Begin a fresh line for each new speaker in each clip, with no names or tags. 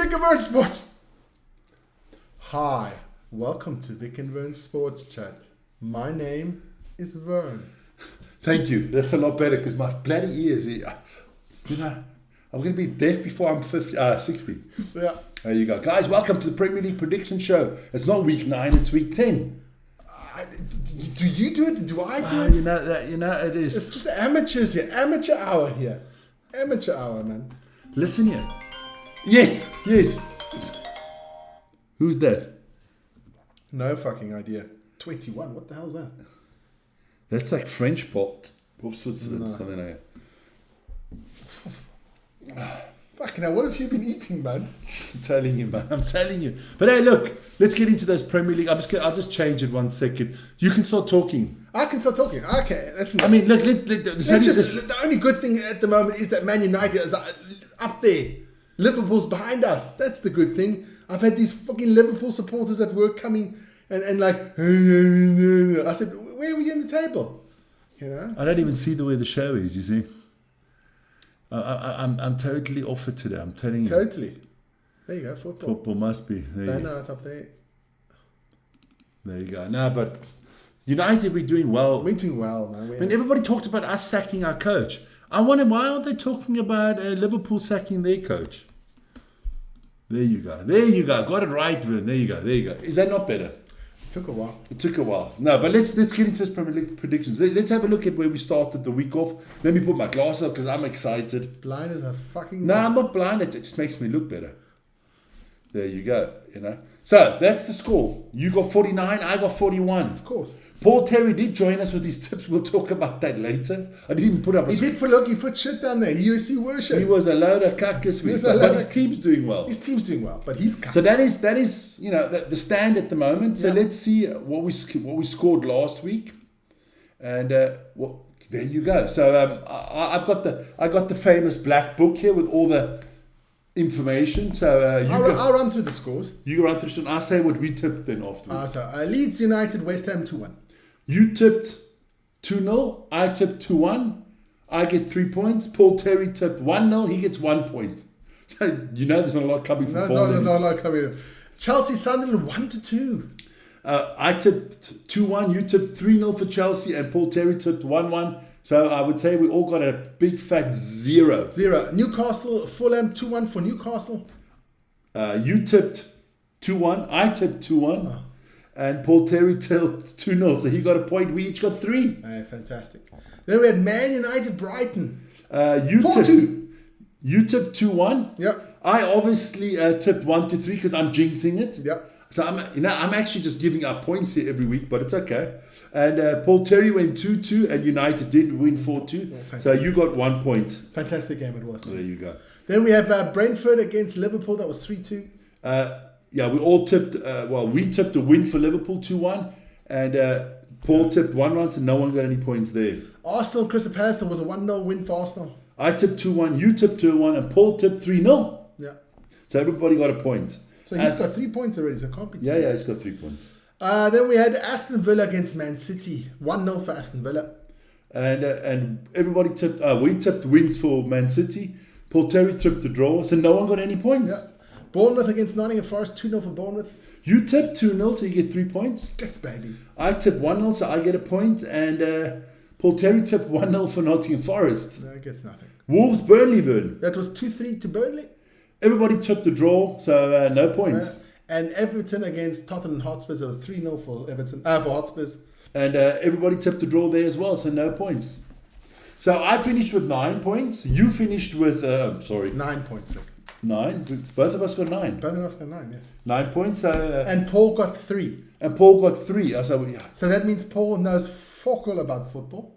Vic and Vern Sports. Hi, welcome to Vic and Vern Sports Chat. My name is Vern.
Thank you. That's a lot better because my bloody ears, I'm going to be deaf before I'm 60.
Yeah.
There you go. Guys, welcome to the Premier League Prediction Show. It's not week 9, it's week 10.
Do you do it? Do I do it?
It is.
It's just amateurs here. Amateur hour here. Amateur hour, man.
Listen here. Yes. Who's that?
No fucking idea. 21. What the hell is that?
That's like French pop of Switzerland. Something like that.
Fucking hell, what have you been eating, man?
I'm telling you, man. I'm telling you. But hey, look, let's get into those Premier League. I'll just change it 1 second. You can start talking.
I can start talking. Okay, that's enough.
I mean, look,
the only good thing at the moment is that Man United is up there. Liverpool's behind us. That's the good thing. I've had these fucking Liverpool supporters at work coming and like, I said, where are we in the table? You know?
I don't even see the way the show is, you see. I'm totally off it today. I'm telling you.
Totally. There you go. Football
must be.
No, it's up there.
There you go. No, but United, we're doing well.
We're doing well, man.
I mean, everybody talked about us sacking our coach. I wonder why aren't they talking about Liverpool sacking their coach? There you go. Got it right, Vern. There you go. Is that not better?
It took a while.
No, but let's get into this Premier League predictions. Let's have a look at where we started the week off. Let me put my glass up because I'm excited.
Blind as a fucking...
No, I'm not blind. It just makes me look better. There you go. So that's the score. You got 49. I got 41.
Of course.
Paul Terry did join us with his tips. We'll talk about that later. I didn't even put up a...
He put shit down there. He worshipped.
He was a load of cuck this week. But his team's doing well.
His team's doing well, but he's cuck.
So that is the stand at the moment. So let's see what we scored last week. And there you go. So I got the famous black book here with all the information. So
I'll run through the scores.
You run through and I'll say what we tipped then afterwards.
So Leeds United, West Ham 2-1.
You tipped 2-0. I tipped 2-1. I get 3 points. Paul Terry tipped 1-0. He gets 1 point. So there's not a lot coming from Paul.
There's not a lot coming in. Chelsea Sunderland 1-2.
I tipped 2-1. You tipped 3-0 for Chelsea, and Paul Terry tipped 1-1. So I would say we all got a big fat 0.
Newcastle Fulham 2-1 for Newcastle.
You tipped 2-1. I tipped 2-1. And Paul Terry tipped 2-0. So he got a point. We each got 3.
Fantastic. Then we had Man United Brighton.
You
4-2.
You tipped 2-1.
Yep.
I obviously tipped 1-3 because I'm jinxing it.
Yep.
So I'm actually just giving out points here every week, but it's okay. And Paul Terry went 2-2, and United did win 4-2. So you got 1 point.
Fantastic game it was.
There you go.
Then we have Brentford against Liverpool. That was 3-2.
We all tipped. We tipped a win for Liverpool 2-1, and Paul tipped 1-1, so no one got any points there.
Arsenal Crystal Palace was a 1-0 win for Arsenal.
I tipped 2-1. You tipped 2-1, and Paul tipped 3-0.
Yeah.
So everybody got a point.
So he's got 3 points already, so can't be 2.
Yeah, he's got 3 points.
Then we had Aston Villa against Man City. 1-0 for Aston Villa.
And everybody tipped, we tipped wins for Man City. Paul Terry tipped the draw, so no one got any points.
Yeah. Bournemouth against Nottingham Forest, 2-0 for Bournemouth.
You tipped 2-0, so you get 3 points.
Yes, baby.
I tipped 1-0, so I get a point. And Paul Terry tipped 1-0 for Nottingham Forest.
No, it gets nothing.
Wolves, Burnley, Vern.
That was 2-3 to Burnley.
Everybody tipped the draw, so no points.
And Everton against Tottenham Hotspurs, it was 3-0 for Everton, for Hotspurs.
And everybody tipped the draw there as well, so no points. So I finished with 9 points. You finished with,
9 points, Rick.
9? Both of us got 9.
Both of us got 9, yes.
9 points.
And Paul got 3.
And Paul got 3.
So that means Paul knows fuck all about football.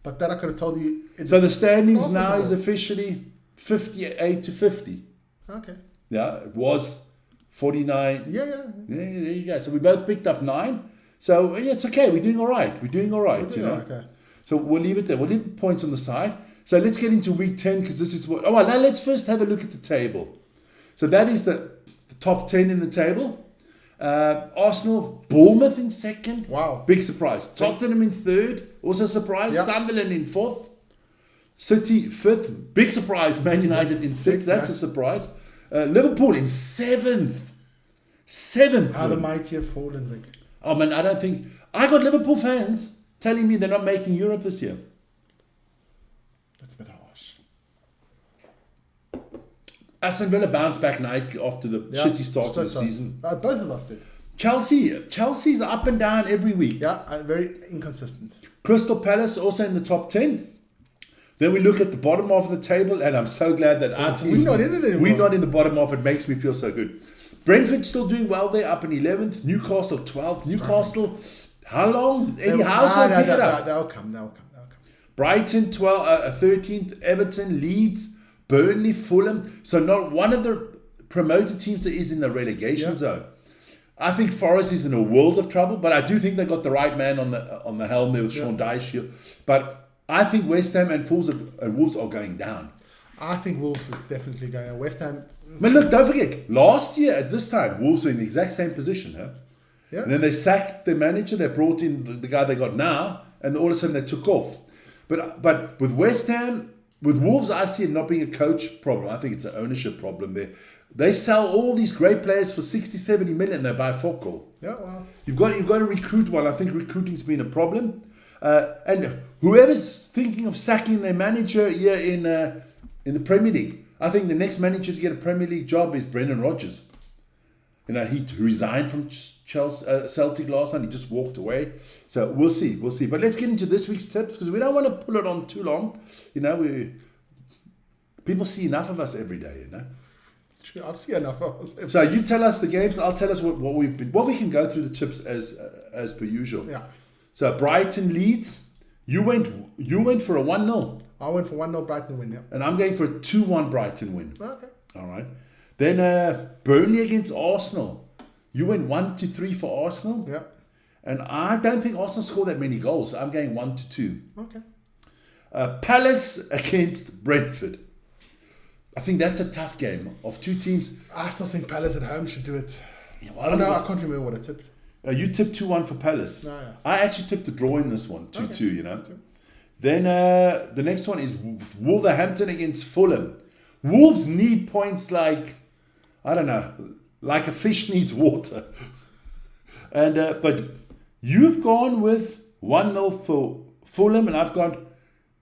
But that I could have told you.
So the standings now is officially 58 to 50.
Okay.
Yeah, it was 49.
Yeah.
There you go. So we both picked up 9. So it's okay. We're doing all right. Okay. So we'll leave it there. We'll leave the points on the side. So let's get into week 10 because this is what... now let's first have a look at the table. So that is the top 10 in the table. Arsenal, Bournemouth in second.
Wow.
Big surprise. Tottenham in third. Also a surprise. Yep. Sunderland in fourth. City fifth. Big surprise. Man United in sixth. That's a surprise. Liverpool in 7th. 7th.
How the mighty have fallen, Vic.
Oh man, I don't think... I got Liverpool fans telling me they're not making Europe this year.
That's a bit harsh.
Aston Villa bounced back nicely after the shitty start of the season.
Both of us did.
Chelsea's up and down every week.
Yeah, very inconsistent.
Crystal Palace also in the top 10. Then we look at the bottom half of the table, and I'm so glad that our team...
We're not in it anymore.
We're not in the bottom half. It makes me feel so good. Brentford still doing well there, up in 11th. Newcastle 12th. Newcastle, how long? Eddie Howe's going to pick it up.
They'll come.
Brighton 13th. Everton, Leeds, Burnley, Fulham. So not one of the promoted teams that is in the relegation zone. I think Forest is in a world of trouble, but I do think they got the right man on the helm there with Sean Dyche. But I think West Ham and Wolves are going down.
I think Wolves is definitely going down. West Ham...
But look, don't forget, last year at this time, Wolves were in the exact same position. Huh?
Yeah.
And then they sacked the manager, they brought in the guy they got now, and all of a sudden they took off. But with West Ham, with Wolves, I see it not being a coach problem. I think it's an ownership problem there. They sell all these great players for 60, 70 million. They buy Fokko.
Yeah, well.
You've got to recruit well. I think recruiting's been a problem. And whoever's thinking of sacking their manager here in the Premier League, I think the next manager to get a Premier League job is Brendan Rodgers. You know, he resigned from Celtic last night. He just walked away. So we'll see. But let's get into this week's tips because we don't want to pull it on too long. You know, people see enough of us every day. You know.
I'll see enough of us.
So you tell us the games. I'll tell us what we can go through the tips as per usual.
Yeah.
So Brighton Leeds. You went for a 1-0.
I went for 1-0 Brighton win, yeah.
And I'm going for a 2-1 Brighton win.
Okay.
All right. Then Burnley against Arsenal. You went 1-3 for Arsenal.
Yeah.
And I don't think Arsenal scored that many goals. I'm going 1-2.
Okay.
Palace against Brentford. I think that's a tough game of two teams.
I still think Palace at home should do it.
Yeah,
I don't know. I can't remember what I tipped.
You tipped 2-1 for Palace.
No, yeah.
I actually tipped the draw in this one, 2-2,
okay.
You know. Then the next one is Wolverhampton against Fulham. Wolves need points like, I don't know, like a fish needs water. And but you've gone with 1-0 for Fulham, and I've got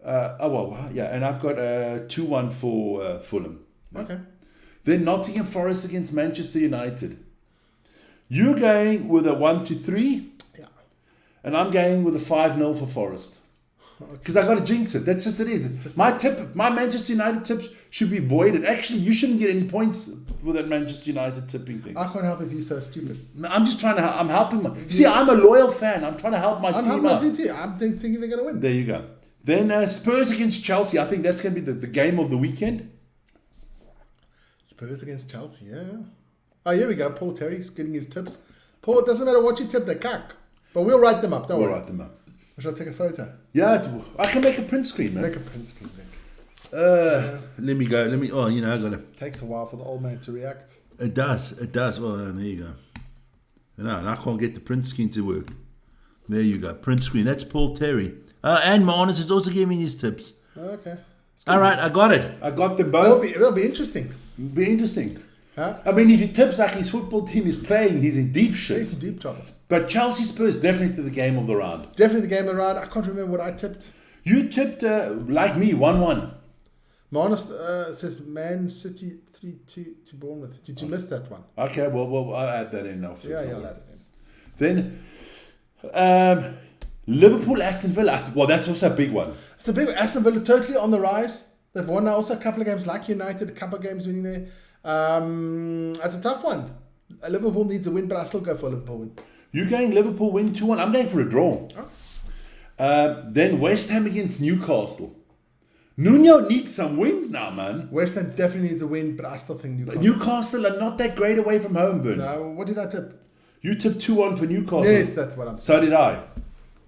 and I've got 2-1 for Fulham.
Okay.
Then Nottingham Forest against Manchester United. You're going with a 1-3, and I'm going with a 5-0 for Forest. Because I got to jinx it. That's just it is. My Manchester United tips should be voided. Actually, you shouldn't get any points with that Manchester United tipping thing.
I can't help if you're so stupid.
I'm just trying to. I'm helping. See, I'm a loyal fan. I'm trying to help my team out.
I'm thinking they're going to win.
There you go. Then Spurs against Chelsea. I think that's going to be the game of the weekend.
Spurs against Chelsea. Yeah. Oh, here we go. Paul Terry's getting his tips. Paul, it doesn't matter what you tip, they're cack. But we'll write them up. Don't worry.
We'll write them up.
Shall I take a photo?
Yeah, I can make a print screen, man.
Make a print screen, Vic.
Let me go. I got to.
Takes a while for the old man to react.
It does. Well, there you go. No, and I can't get the print screen to work. There you go. Print screen. That's Paul Terry. And Marnus is also giving his tips.
Okay.
All right, I got it. I got them both.
It'll be interesting.
It'll be interesting.
Huh?
I mean, if he tips like his football team is playing, he's in deep shit.
He's in deep trouble.
But Chelsea Spurs, definitely the game of the round.
Definitely the game of the round. I can't remember what I tipped.
You tipped, like me, 1-1.
Manus says Man City 3-2 to Bournemouth. Did you miss that one?
Okay, well, I'll add that in now.
Yeah, I'll add it in.
Then, Liverpool, Aston Villa. Well, that's also a big one.
It's a big one. Aston Villa totally on the rise. They've won now also a couple of games like United, a couple of games winning there. That's a tough one. Liverpool needs a win, but I still go for a Liverpool win.
You're going Liverpool win 2-1. I'm going for a draw.
Oh.
Then West Ham against Newcastle. Nuno needs some wins now, man.
West Ham definitely needs a win, but I still think Newcastle.
Newcastle are not that great away from home, Burn.
No, what did I tip?
You tipped 2-1 for Newcastle.
Yes, that's what I'm saying.
So did I.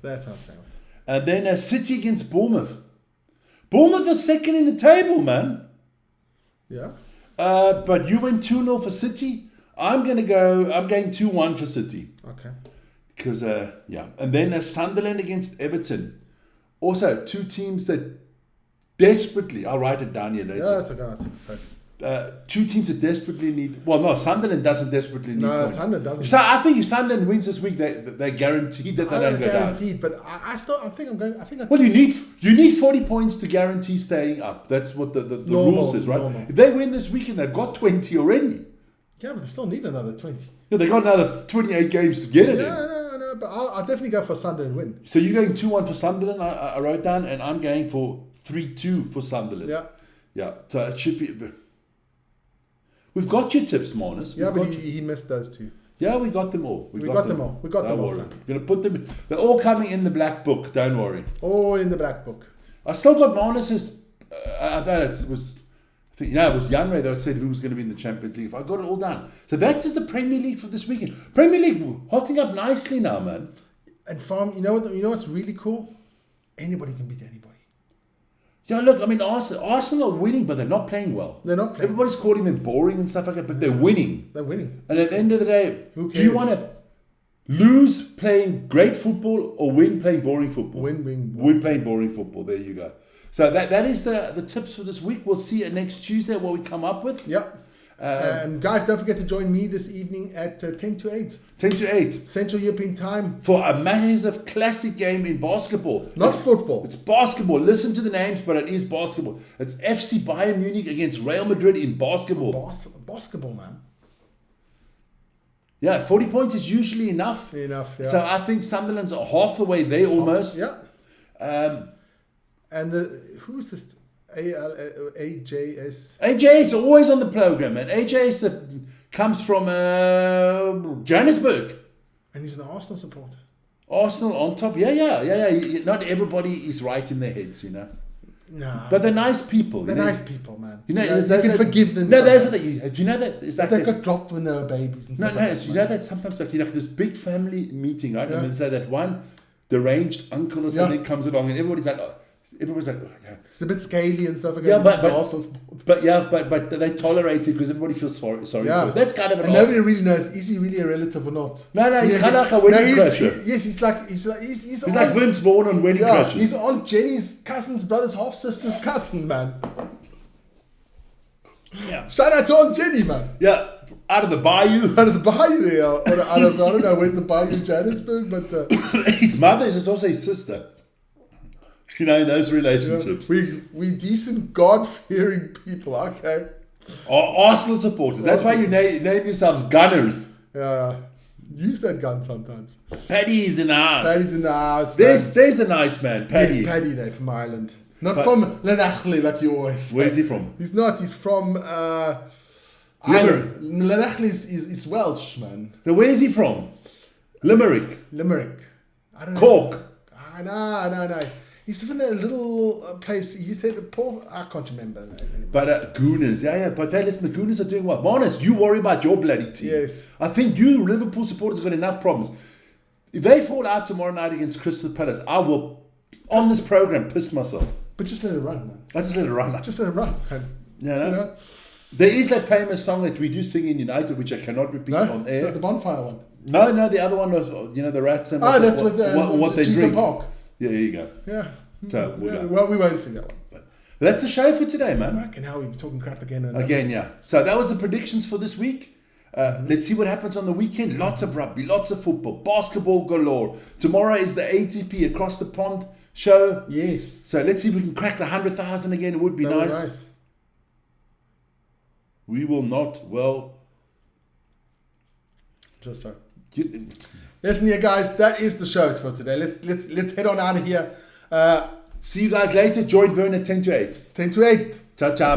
That's what I'm saying.
And then City against Bournemouth. Bournemouth are second in the table, man.
Yeah.
But you went 2-0 for City. I'm going 2-1 for City.
Okay.
Because, And then Sunderland against Everton. Also, two teams that desperately, I'll write it down here later.
Yeah, that's okay.
Two teams that desperately need. Well, no, Sunderland doesn't desperately need.
No,
points.
Sunderland doesn't.
So I think if Sunderland wins this week, they're guaranteed that they don't go
guaranteed,
down.
but I think I'm going.
Well, you need 40 points to guarantee staying up. That's what the rule says, right?
Normal.
If they win this weekend, they've got 20 already.
Yeah, but they still need another 20.
Yeah, they got another 28 games to get it in.
No, but I'll definitely go for Sunderland win.
So you're going 2-1 for Sunderland, I wrote down, and I'm going for 3-2 for Sunderland. Yeah. So it should be. We've got your tips, Marnus.
Yeah, but he missed those two.
Yeah, we got them all.
We got them all.
Don't worry. We're going to put them. They're all coming in the black book. Don't worry.
All in the black book.
I still got Marnus's. I thought it was. I think, it was Jan Ray that said who was going to be in the Champions League. I got it all down. So that's just the Premier League for this weekend. Premier League hotting up nicely now, man.
And Farm, you know what's really cool? Anybody can beat anybody.
Yeah, look, I mean, Arsenal are winning, but they're not playing well.
They're not playing.
Everybody's calling them boring and stuff like that, but they're winning.
They're winning.
And at the end of the day,
Who cares?
do you want to lose playing great football or win playing boring football?
Win
playing boring football. There you go. So that is the tips for this week. We'll see you next Tuesday what we come up with.
Yep. Guys, don't forget to join me this evening at 10 to 8.
10 to 8.
Central European time.
For a massive classic game in basketball.
Not football.
It's basketball. Listen to the names, but it is basketball. It's FC Bayern Munich against Real Madrid in basketball.
Basketball, man.
Yeah, 40 points is usually enough.
Yeah.
So I think Sunderland's half the way there almost.
Yeah. And who's this? AJS.
AJS always on the program, man. AJS comes from Johannesburg.
And he's an Arsenal supporter.
Arsenal on top. Yeah. Not everybody is right in their heads, you know.
No.
But they're nice people.
They're nice people, man.
You know,
you can forgive them.
No, there's that. Do you know that? It's like
they got dropped when they were babies. And
no.
that,
You know that sometimes like this big family meeting, right? Yeah. And they say that one deranged uncle or something comes along, and everybody's like, oh, yeah.
It's a bit scaly and stuff.
Yeah, but they tolerate it because everybody feels sorry for it. That's kind of an.
And nobody really knows, is he really a relative or not?
No, he's kind of like a wedding crasher.
Yes, he's like
Vince Vaughn on Wedding Crashers.
He's Aunt Jenny's cousin's brother's half sister's cousin, man.
Yeah.
Shout out to Aunt Jenny, man.
Yeah, out of the bayou.
Out of the bayou there. I don't know where's the bayou, Johannesburg, but
his mother is also his sister. You know, in those relationships.
We decent, God-fearing people, okay?
Arsenal supporters. That's why you name yourselves Gunners.
Yeah. Use that gun sometimes.
Paddy's in the house.
Paddy's in the house.
There's a nice man, Paddy.
Yes, Paddy there from Ireland. Not from Lenachley like you always say.
Where's he from?
He's not. He's from
Limerick.
Lenachley is Welsh, man.
Then where's he from? Limerick.
I don't know.
Cork.
No. He's from a little place. He said, I can't remember anymore.
But Gooners, yeah. But hey, listen, the Gooners are doing well. Marnus, you worry about your bloody team.
Yes.
I think you Liverpool supporters have got enough problems. If they fall out tomorrow night against Crystal Palace, I will, on this program, piss myself.
But just let it run, man.
I just let it run.
Just let it run, man.
You know? There is that famous song that we do sing in United, which I cannot repeat on air.
The bonfire one.
No, the other one was, the rats and
that's
what they drink.
Park.
Yeah, there you go.
Yeah.
So
well, we won't sing that one.
But that's the show for today, man.
Fucking hell, we'll be talking crap again.
Yeah. So that was the predictions for this week. Let's see what happens on the weekend. Lots of rugby, lots of football, basketball galore. Tomorrow is the ATP Across the Pond show.
Yes.
So let's see if we can crack the 100,000 again. It would be nice. We will not. Well,
just so. Listen here, guys. That is the show for today. Let's head on out of here.
See you guys later. Join Vern at 10 to 8.
10 to 8.
Ciao, ciao.